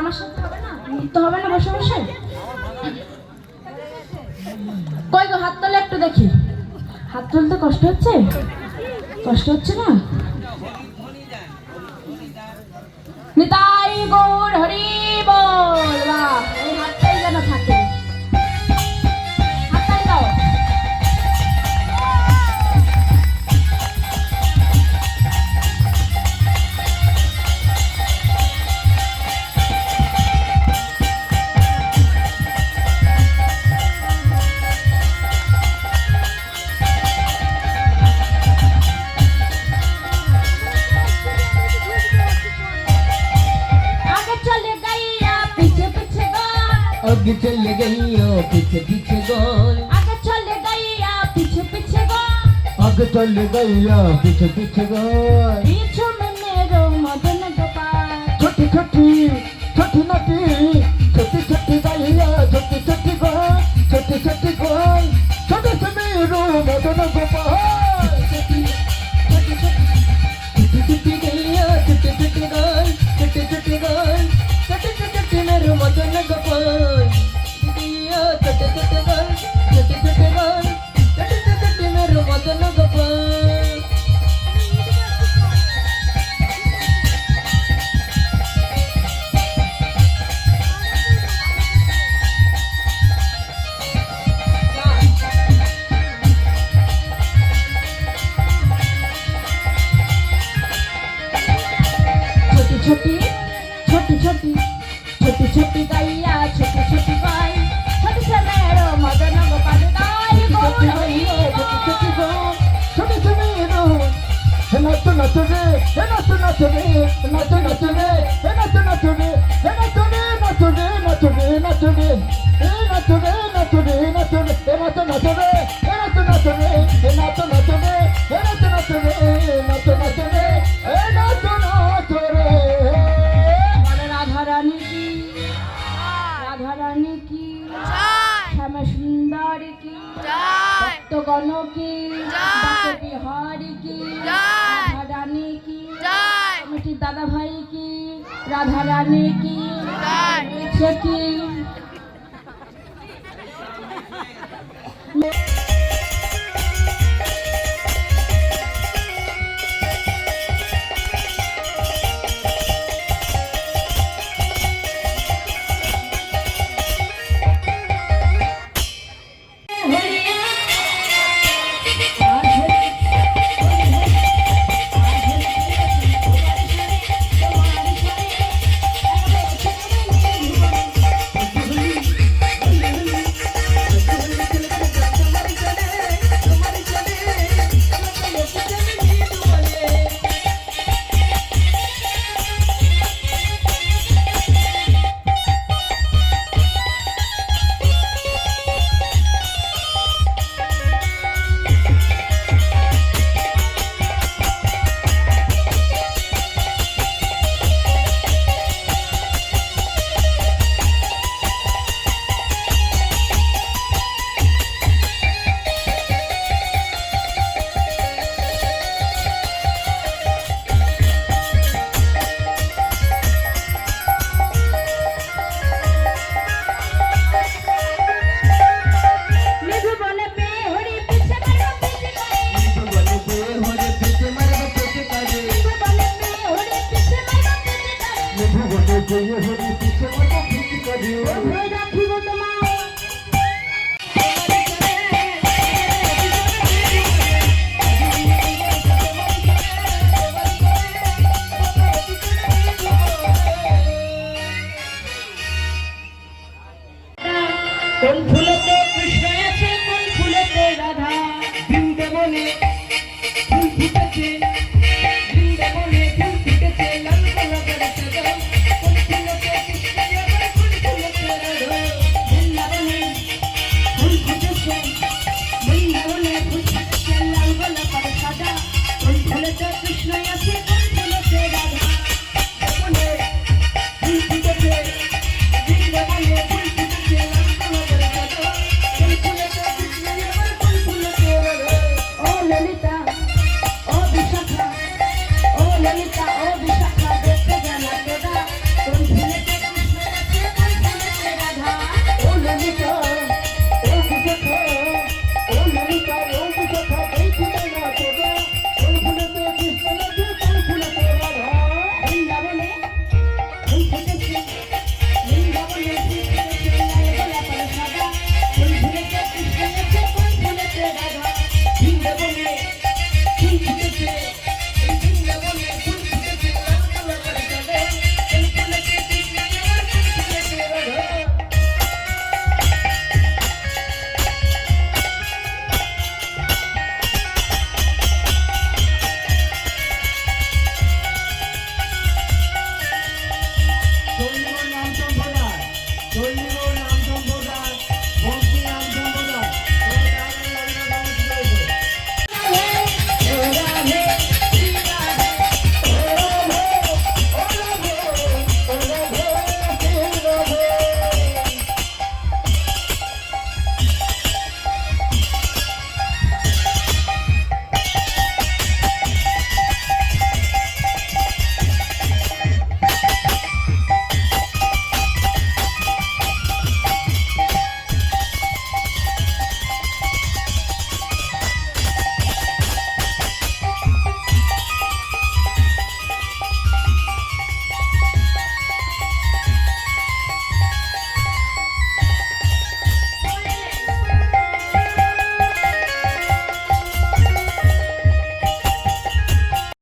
আমার সাথে হবে না? তো হবে না বসে বসে? কই গো হাত তোলে একটু দেখি। হাত তুলতে কষ্ট হচ্ছে? কষ্ট হচ্ছে না? নিতাই গৌর হরি বল। বাহ, এই হাতটাই যেন থাকে। হাতটাই দাও। आगे चल गई पीछे पीछे गोल। आगे चल गई पीछे पीछे गोल। आगे चल गई पीछे पीछे गोल। पीछे में मेरो मदन गोपाल। छोटी छोटी छोटी नटी छोटी छोटी गैया छोटी छोटी गोल। छोटी छोटी गोल छोटे से मेरो मदन गोपाल। छोटी छोटी गैया छोटी छोटी गोल। छोटी छोटी गोल छोटे छोटे मेरो मदन गोपाल। छोटे छोटे गोल छोटे छोटे गोल छोटे छोटे मेरो मदन गोपाल। छोटी छोटी छोटी छोटी छोटी गैया छोटी छोटी गाय। छोटी से मेरो मदन गोपाल। गाय गौर हरि बोल। छोटे से मेरो नाच नाच रे नाच नाच रे नाच नाच रे नाच नाच रे नाच रे नाच रे नाच रे नाच रे नाच रे नाच रे नाच रे नाच नाच रे नाच नाच रे नाच नाच रे नाच नाच रे नाच नाच रे नाच नाच रे। राधा रानी की, राधा रानी की, श्याम सुंदर की, भक्तगण की, दास बिहारी की, राधा रानी की, कमिटी दादा भाई की, राधा रानी की, पीछे की। কোন ফুল